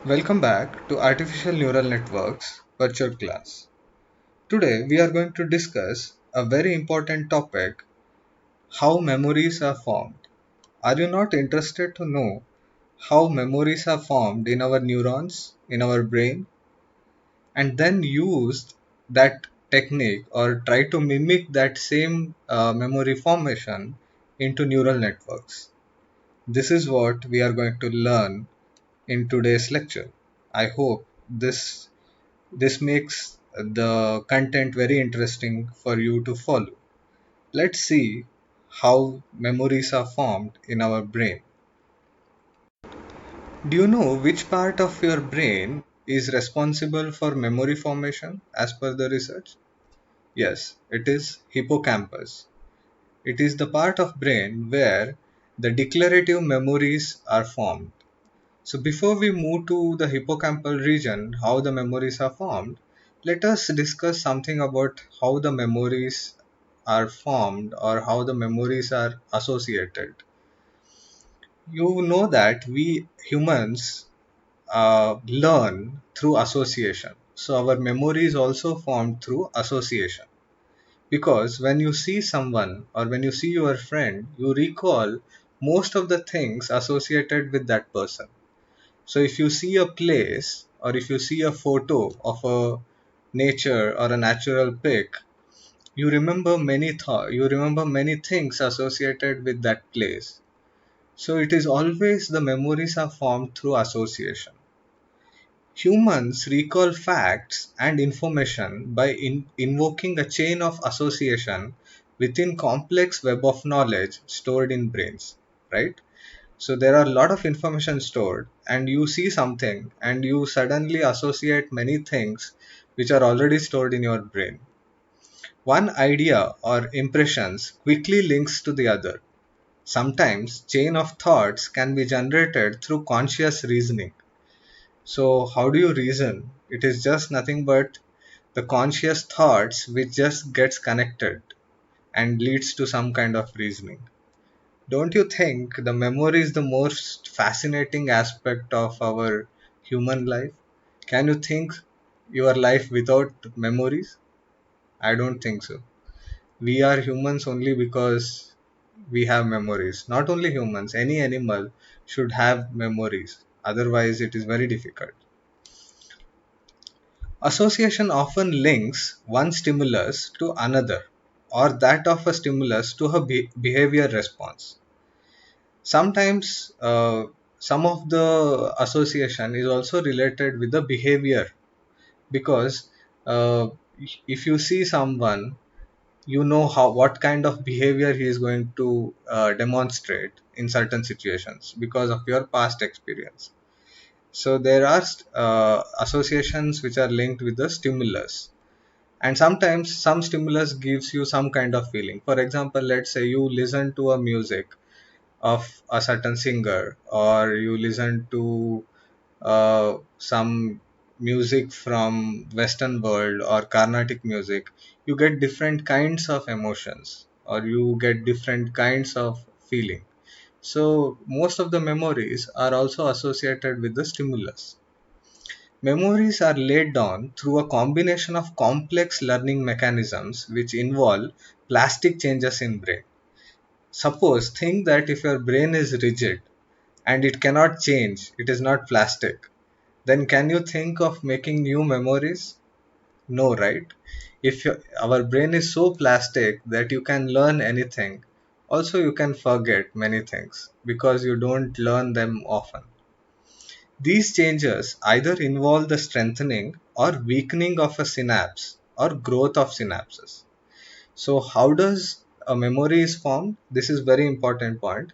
Welcome back to Artificial Neural Networks virtual class. Today we are going to discuss a very important topic, how memories are formed. Are you not interested to know how memories are formed in our neurons, in our brain, and then use that technique or try to mimic that same memory formation into neural networks? This is what we are going to learn in today's lecture. I hope this makes the content very interesting for you to follow. Let's see how memories are formed in our brain. Do you know which part of your brain is responsible for memory formation as per the research? Yes, it is hippocampus. It is the part of brain where the declarative memories are formed. So before we move to the hippocampal region, how the memories are formed, let us discuss something about how the memories are formed or how the memories are associated. You know that we humans learn through association. So our memory is also formed through association. Because when you see someone or when you see your friend, you recall most of the things associated with that person. So if you see a place or if you see a photo of a nature or a natural pic, you remember many things associated with that place. So it is always the memories are formed through association. Humans recall facts and information by invoking a chain of association within complex web of knowledge stored in brains, right? So there are a lot of information stored, and you see something, and you suddenly associate many things which are already stored in your brain. One idea or impressions quickly links to the other. Sometimes chain of thoughts can be generated through conscious reasoning. So how do you reason? It is just nothing but the conscious thoughts which just gets connected and leads to some kind of reasoning. Don't you think the memory is the most fascinating aspect of our human life? Can you think your life without memories? I don't think so. We are humans only because we have memories. Not only humans, any animal should have memories. Otherwise, it is very difficult. Association often links one stimulus to another, or that of a stimulus to a behavior response. Sometimes some of the association is also related with the behavior, because uh, if you see someone, you know how what kind of behavior he is going to demonstrate in certain situations because of your past experience. So there are associations which are linked with the stimulus, and sometimes some stimulus gives you some kind of feeling. For example, let's say you listen to a music of a certain singer, or you listen to some music from western world or carnatic music. You get different kinds of emotions, or you get different kinds of feeling. So most of the memories are also associated with the stimulus. Memories are laid down through a combination of complex learning mechanisms which involve plastic changes in brain. Suppose, think that if your brain is rigid and it cannot change, it is not plastic, then can you think of making new memories? No, right? Our brain is so plastic that you can learn anything. Also, you can forget many things because you don't learn them often. These changes either involve the strengthening or weakening of a synapse or growth of synapses. So how does a memory is formed? This is very important point.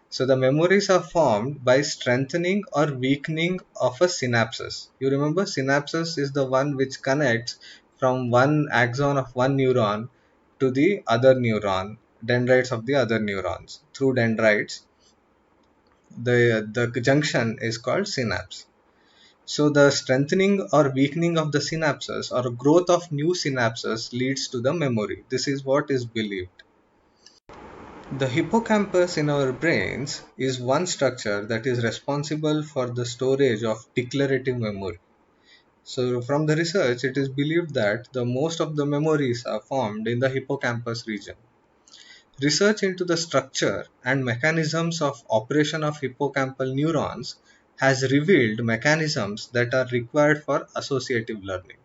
So the memories are formed by strengthening or weakening of a synapses. You remember synapses is the one which connects from one axon of one neuron to the other neuron, dendrites of the other neurons. Through dendrites, the junction is called synapse. So the strengthening or weakening of the synapses or growth of new synapses leads to the memory. This is what is believed. The hippocampus in our brains is one structure that is responsible for the storage of declarative memory. So, from the research, it is believed that the most of the memories are formed in the hippocampus region. Research into the structure and mechanisms of operation of hippocampal neurons has revealed mechanisms that are required for associative learning.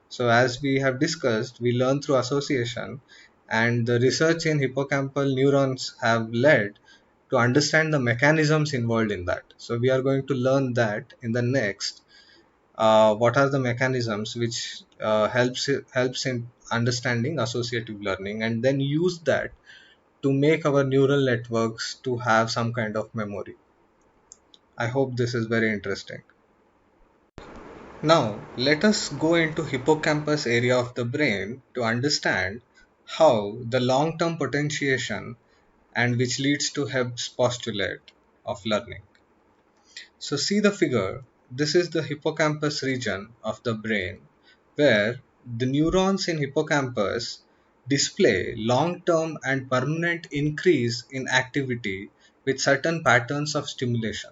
So, as we have discussed, we learn through association, and the research in hippocampal neurons have led to understand the mechanisms involved in that. So, we are going to learn that in the next. What are the mechanisms which helps in understanding associative learning, and then use that to make our neural networks to have some kind of memory. I hope this is very interesting. Now, let us go into hippocampus area of the brain to understand how the long-term potentiation and which leads to Hebb's postulate of learning. So see the figure. This is the hippocampus region of the brain where the neurons in hippocampus display long-term and permanent increase in activity with certain patterns of stimulation.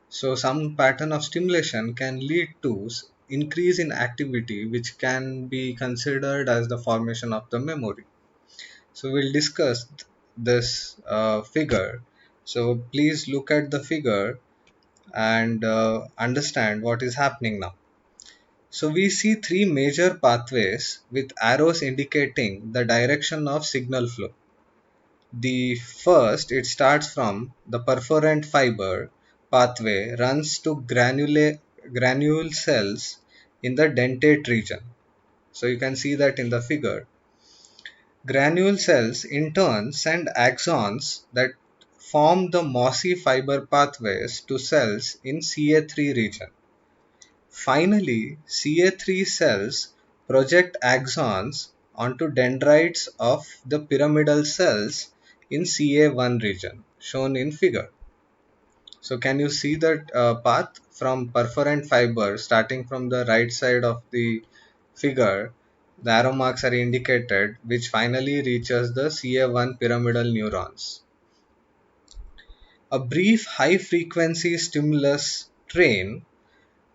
So some pattern of stimulation can lead to increase in activity which can be considered as the formation of the memory. So we'll discuss this figure. So please look at the figure and understand what is happening now. So we see three major pathways with arrows indicating the direction of signal flow. The first, it starts from the perforant fiber pathway, runs to granule cells in the dentate region. So you can see that in the figure. Granule cells in turn send axons that form the mossy fiber pathways to cells in CA3 region. Finally, Ca3 cells project axons onto dendrites of the pyramidal cells in Ca1 region, shown in figure. So can you see that path from perforant fiber starting from the right side of the figure? The arrow marks are indicated, which finally reaches the Ca1 pyramidal neurons. A brief high frequency stimulus train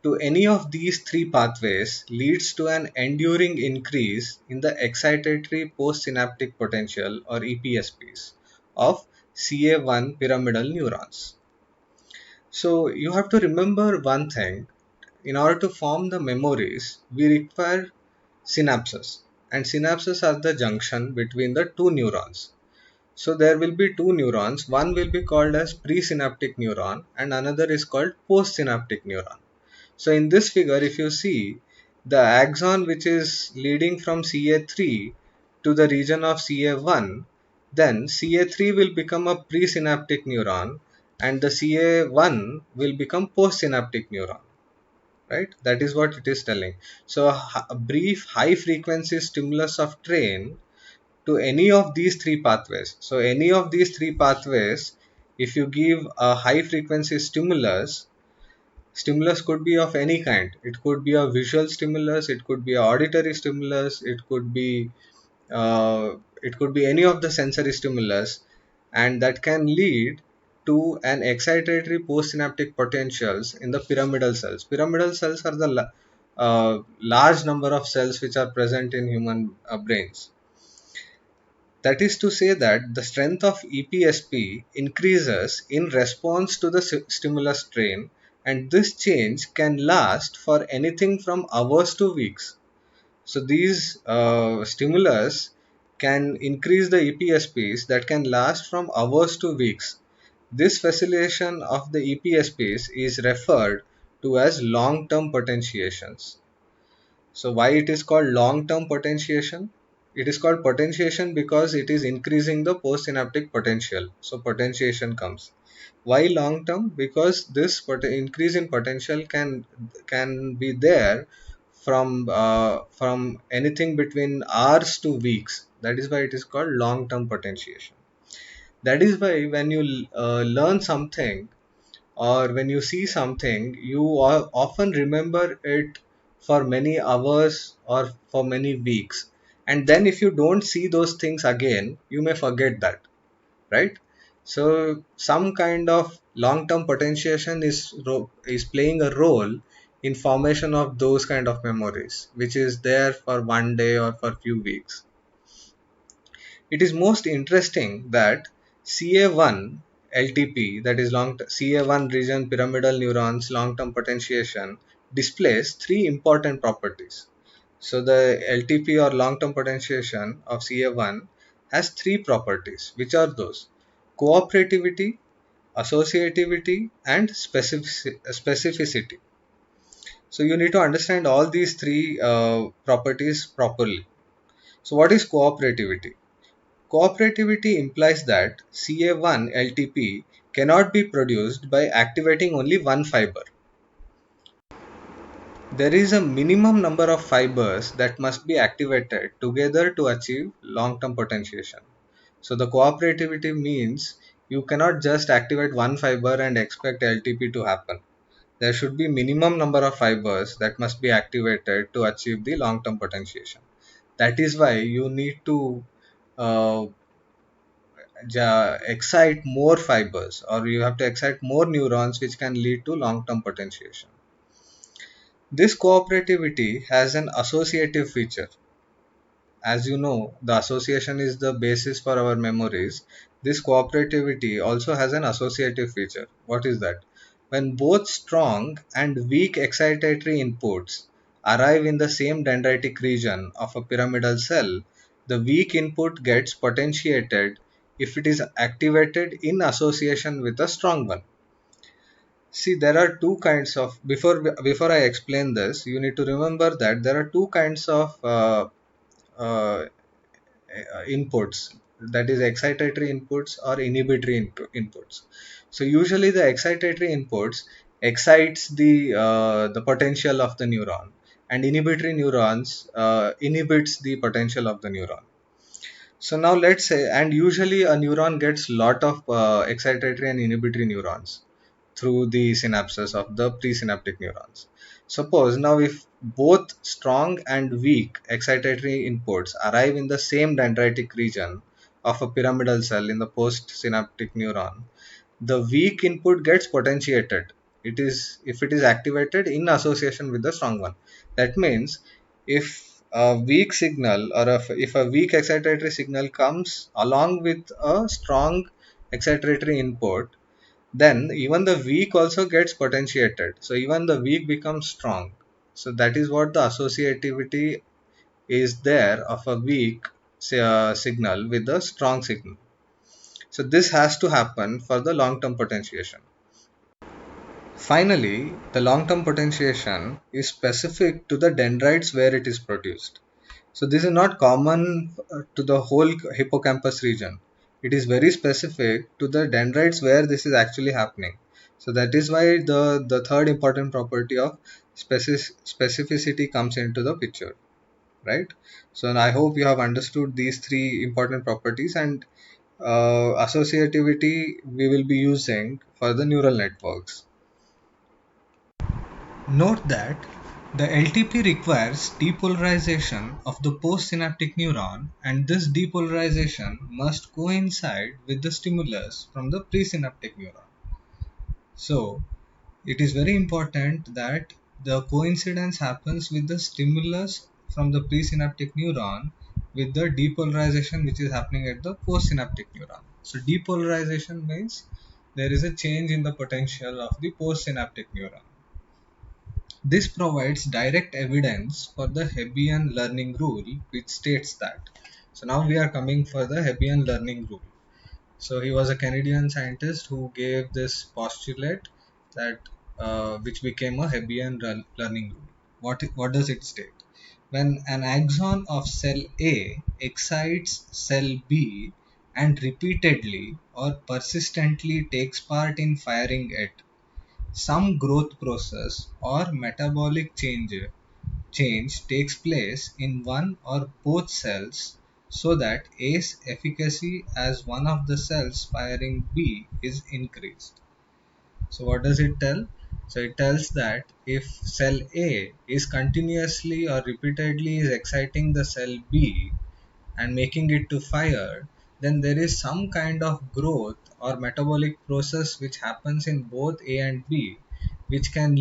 to any of these three pathways leads to an enduring increase in the excitatory postsynaptic potential, or EPSPs, of Ca1 pyramidal neurons. So you have to remember one thing: in order to form the memories, we require synapses, and synapses are the junction between the two neurons. So there will be two neurons, one will be called as presynaptic neuron and another is called postsynaptic neuron. So in this figure, if you see the axon which is leading from Ca3 to the region of Ca1, then Ca3 will become a presynaptic neuron and the Ca1 will become postsynaptic neuron. Right? That is what it is telling. So a brief high frequency stimulus of train to any of these three pathways. So any of these three pathways, if you give a high frequency stimulus, stimulus could be of any kind. It could be a visual stimulus, it could be a auditory stimulus, it could be any of the sensory stimulus, and that can lead to an excitatory postsynaptic potentials in the pyramidal cells. Pyramidal cells are the large number of cells which are present in human brains. That is to say that the strength of EPSP increases in response to the stimulus strain, and this change can last for anything from hours to weeks. So these stimulus can increase the EPSPs that can last from hours to weeks. This facilitation of the EPSPs is referred to as long-term potentiations. So why it is called long-term potentiation? It is called potentiation because it is increasing the postsynaptic potential. So potentiation comes. Why long-term? Because this increase in potential can be there from anything between hours to weeks. That is why it is called long-term potentiation. That is why when you learn something or when you see something, you often remember it for many hours or for many weeks. And then if you don't see those things again, you may forget that. right? So some kind of long-term potentiation is playing a role in formation of those kind of memories, which is there for one day or for few weeks. It is most interesting that CA1 LTP, that is CA1 region pyramidal neurons long-term potentiation, displays three important properties. So the LTP or long-term potentiation of CA1 has three properties, which are those: cooperativity, associativity, and specificity. So you need to understand all these three properties properly. So what is cooperativity? Cooperativity implies that CA1 LTP cannot be produced by activating only one fiber. There is a minimum number of fibers that must be activated together to achieve long-term potentiation. So the cooperativity means you cannot just activate one fiber and expect LTP to happen. There should be minimum number of fibers that must be activated to achieve the long-term potentiation. That is why you need to uh, excite more fibers, or you have to excite more neurons, which can lead to long-term potentiation. This cooperativity has an associative feature. As you know, the association is the basis for our memories. This cooperativity also has an associative feature. What is that? When both strong and weak excitatory inputs arrive in the same dendritic region of a pyramidal cell, the weak input gets potentiated if it is activated in association with a strong one. See, there are two kinds of, before I explain this, you need to remember that there are two kinds of uh, inputs, that is excitatory inputs or inhibitory inputs. So usually the excitatory inputs excites the potential of the neuron, and inhibitory neurons inhibits the potential of the neuron. So now let's say, and usually a neuron gets lot of excitatory and inhibitory neurons through the synapses of the presynaptic neurons. Suppose now if both strong and weak excitatory inputs arrive in the same dendritic region of a pyramidal cell in the postsynaptic neuron, the weak input gets potentiated. It is if it is activated in association with the strong one. That means if a weak signal, or if a weak excitatory signal comes along with a strong excitatory input, then even the weak also gets potentiated. So even the weak becomes strong. So that is what the associativity is there of a weak signal with a strong signal. So this has to happen for the long-term potentiation. Finally, the long-term potentiation is specific to the dendrites where it is produced. So this is not common to the whole hippocampus region. It is very specific to the dendrites where this is actually happening. So that is why the third important property of specificity comes into the picture, right? So I hope you have understood these three important properties, and associativity we will be using for the neural networks. Note that the LTP requires depolarization of the postsynaptic neuron, and this depolarization must coincide with the stimulus from the presynaptic neuron. So, it is very important that the coincidence happens with the stimulus from the presynaptic neuron with the depolarization which is happening at the postsynaptic neuron. So, depolarization means there is a change in the potential of the postsynaptic neuron. This provides direct evidence for the Hebbian learning rule, which states that. So now we are coming for the Hebbian learning rule. So he was a Canadian scientist who gave this postulate that which became a Hebbian learning rule. What does it state? When an axon of cell A excites cell B and repeatedly or persistently takes part in firing it, some growth process or metabolic change takes place in one or both cells, so that A's efficacy as one of the cells firing B is increased. So what does it tell? So it tells that if cell A is continuously or repeatedly is exciting the cell B and making it to fire, then there is some kind of growth or metabolic process which happens in both A and B, which can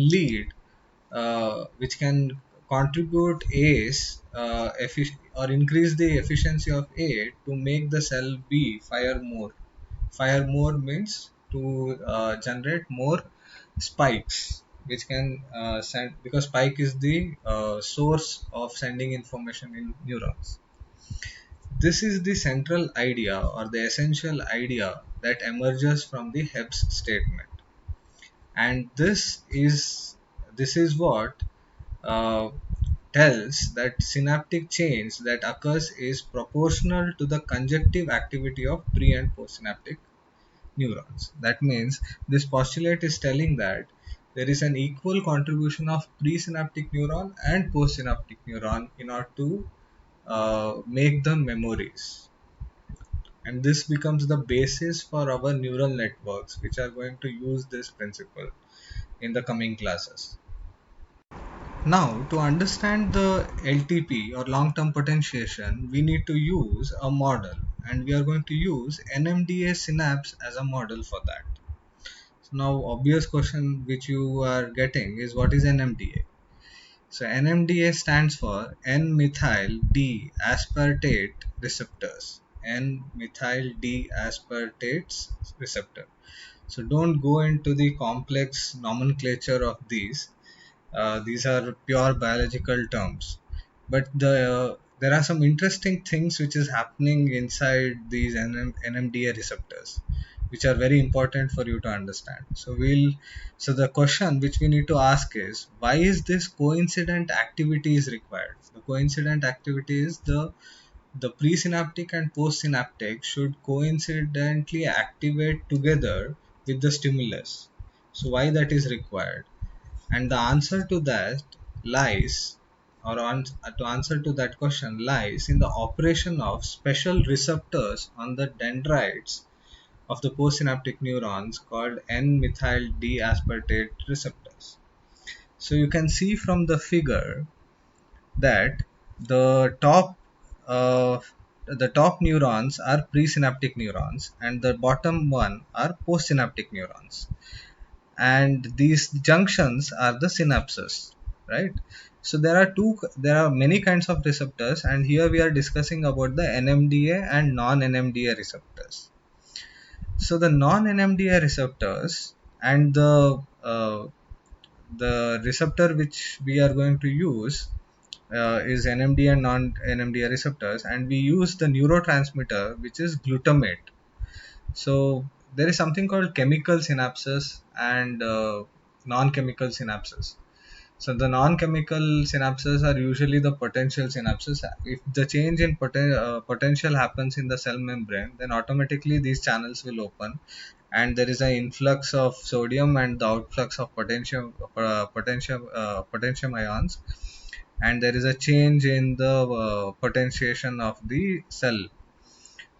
which can contribute A's or increase the efficiency of A to make the cell B fire more. Fire more means to generate more spikes, which can send, because spike is the source of sending information in neurons. This is the central idea or the essential idea that emerges from the Heb's statement, and this is what uh, tells that synaptic change that occurs is proportional to the conjunctive activity of pre and postsynaptic neurons. That means this postulate is telling that there is an equal contribution of presynaptic neuron and postsynaptic neuron in order to make the memories. And this becomes the basis for our neural networks, which are going to use this principle in the coming classes. Now, to understand the LTP or long term potentiation, we need to use a model, and we are going to use NMDA synapse as a model for that. So now, obvious question which you are getting is, what is NMDA? So NMDA stands for N-methyl D-aspartate receptors. N-methyl D-aspartate receptor. So don't go into the complex nomenclature of these. These are pure biological terms, but there are some interesting things which is happening inside these NMDA receptors, which are very important for you to understand. So the question which we need to ask is, why is this coincident activity is required? The coincident activity is the presynaptic and postsynaptic should coincidentally activate together with the stimulus. So why that is required? And the answer to that lies, to answer to that question lies in the operation of special receptors on the dendrites of the postsynaptic neurons called N-methyl D-aspartate receptors. So you can see from the figure that the uh, top neurons are presynaptic neurons and the bottom one are postsynaptic neurons, and these junctions are the synapses, right? So there are many kinds of receptors, and here we are discussing about the NMDA and non-NMDA receptors. So the non-NMDA receptors and the receptor which we are going to use is NMDA and non-NMDA receptors, and we use the neurotransmitter which is glutamate. So there is something called chemical synapses and non-chemical synapses. So the non-chemical synapses are usually the potential synapses. If the change in potential happens in the cell membrane, then automatically these channels will open, and there is an influx of sodium and the outflux of potassium ions, and there is a change in the potentiation of the cell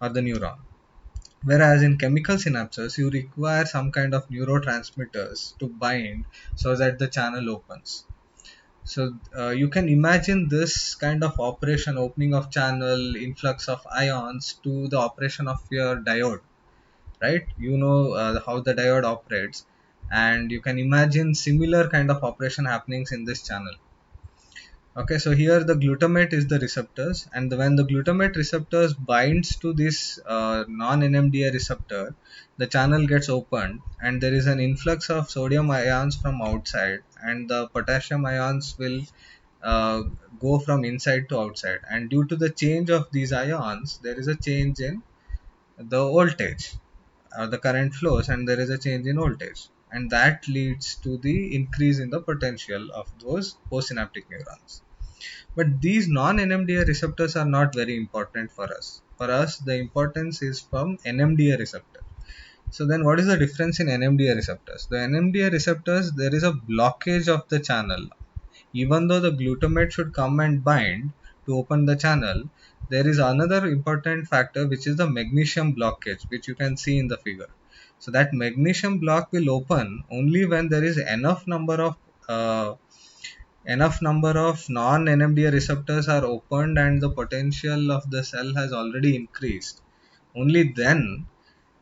or the neuron. Whereas in chemical synapses, you require some kind of neurotransmitters to bind so that the channel opens. So you can imagine this kind of operation, opening of channel, influx of ions, to the operation of your diode, right? You know how the diode operates, and you can imagine similar kind of operation happenings in this channel. Okay, so here the glutamate is the receptors, and when the glutamate receptors binds to this non-NMDA receptor, the channel gets opened, and there is an influx of sodium ions from outside, and the potassium ions will uh, go from inside to outside. And due to the change of these ions, there is a change in the voltage, the current flows, and there is a change in voltage, and that leads to the increase in the potential of those postsynaptic neurons. But these non-NMDA receptors are not very important for us. For us, the importance is from NMDA receptor. So then what is the difference in NMDA receptors? The NMDA receptors, there is a blockage of the channel. Even though the glutamate should come and bind to open the channel, there is another important factor which is the magnesium blockage, which you can see in the figure. So that magnesium block will open only when there is uh, enough number of non-NMDA receptors are opened and the potential of the cell has already increased. only then,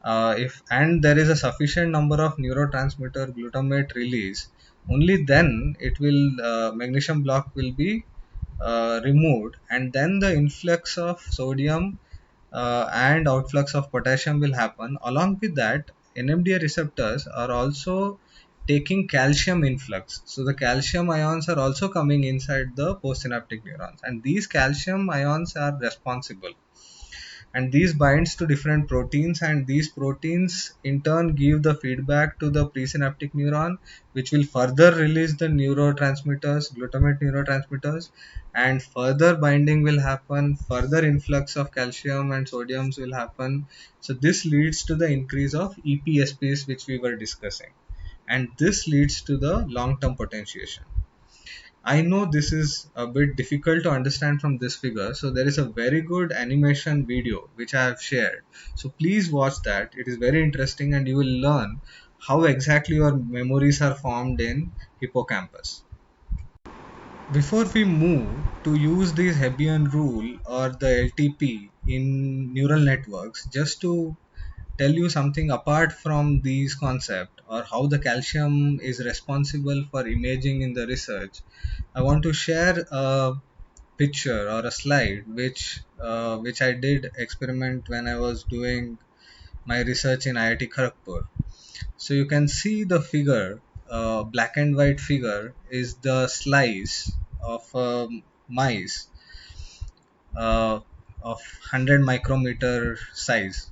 if and there is a sufficient number of neurotransmitter glutamate release, only then it will magnesium block will be removed, and then the influx of sodium and outflux of potassium will happen. Along with that, NMDA receptors are also taking calcium influx. So the calcium ions are also coming inside the postsynaptic neurons, and these calcium ions are responsible, and these binds to different proteins, and these proteins in turn give the feedback to the presynaptic neuron, which will further release the neurotransmitters, glutamate neurotransmitters, and further binding will happen, further influx of calcium and sodiums will happen. So this leads to the increase of EPSPs, which we were discussing, and this leads to the long term potentiation. I know this is a bit difficult to understand from this figure, so there is a very good animation video which I have shared. So please watch that. It is very interesting, and you will learn how exactly your memories are formed in hippocampus. Before we move to use this Hebbian rule or the LTP in neural networks, just to tell you something apart from these concepts, or how the calcium is responsible for imaging in the research, I want to share a picture or a slide which I did experiment when I was doing my research in IIT Kharagpur. So you can see the figure, black and white figure is the slice of mice of 100 micrometer size,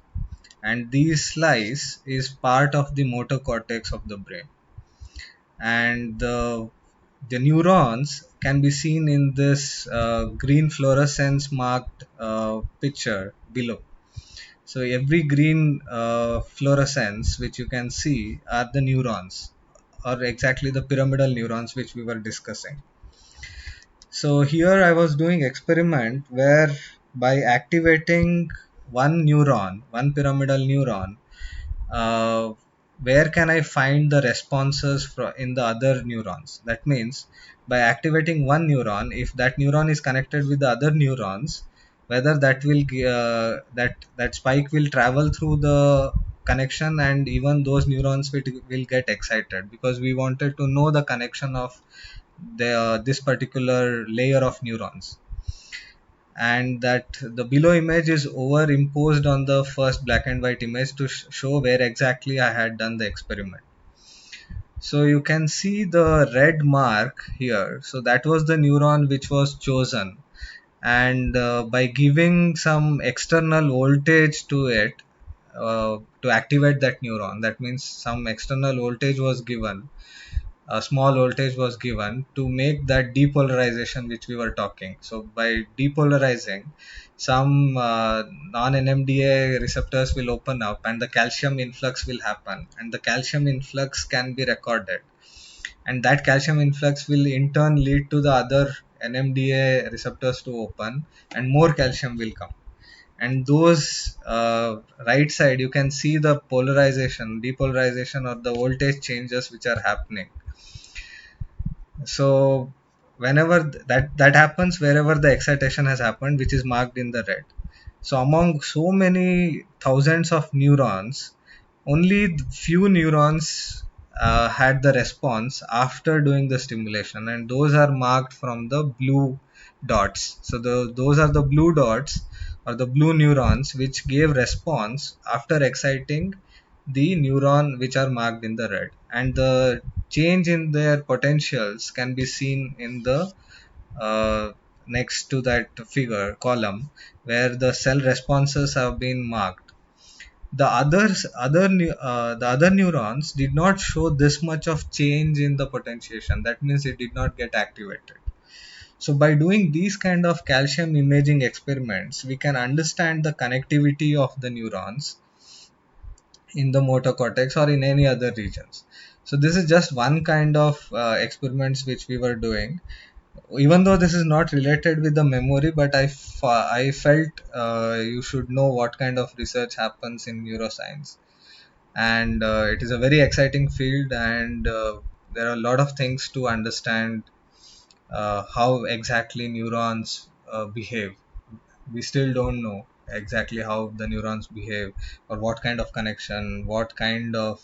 and this slice is part of the motor cortex of the brain, and the neurons can be seen in this green fluorescence marked picture below. So every green fluorescence which you can see are the neurons, or exactly the pyramidal neurons which we were discussing. So here I was doing experiment where by activating one neuron, one pyramidal neuron, uh, where can I find the responses in the other neurons? That means by activating one neuron, if that neuron is connected with the other neurons, whether that spike will travel through the connection, and even those neurons will get excited, because we wanted to know the connection of this particular layer of neurons, and that the below image is overimposed on the first black and white image to show where exactly I had done the experiment. So you can see the red mark here. So that was the neuron which was chosen, and by giving some external voltage to it to activate that neuron, that means some external voltage was given, a small voltage was given to make that depolarization which we were talking. So by depolarizing, some non-NMDA receptors will open up, and the calcium influx will happen, and the calcium influx can be recorded, and that calcium influx will in turn lead to the other NMDA receptors to open, and more calcium will come. And those right side, you can see the polarization, depolarization, or the voltage changes which are happening. So whenever that happens, wherever the excitation has happened, which is marked in the red. So among so many thousands of neurons, only few neurons had the response after doing the stimulation, and those are marked from the blue dots. So those are the blue dots, or the blue neurons, which gave response after exciting the neuron which are marked in the red, and the change in their potentials can be seen in the next to that figure column, where the cell responses have been marked. The other neurons did not show this much of change in the potentiation. That means it did not get activated. So by doing these kind of calcium imaging experiments, we can understand the connectivity of the neurons in the motor cortex or in any other regions. So this is just one kind of experiments which we were doing. Even though this is not related with the memory, but I felt you should know what kind of research happens in neuroscience, and it is a very exciting field, and there are a lot of things to understand how exactly neurons behave. We still don't know, exactly how the neurons behave, or what kind of connection, what kind of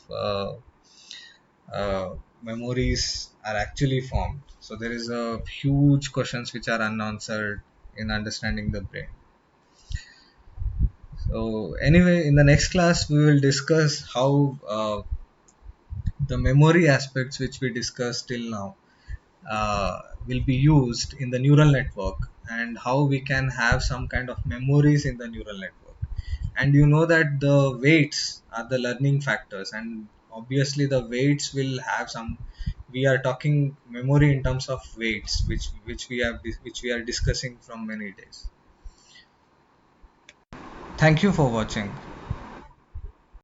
memories are actually formed. So there is a huge questions which are unanswered in understanding the brain. So anyway, in the next class we will discuss how the memory aspects which we discussed till now will be used in the neural network, and how we can have some kind of memories in the neural network. And you know that the weights are the learning factors, and obviously the weights will have some, we are talking memory in terms of weights, which we are discussing from many days. Thank you for watching.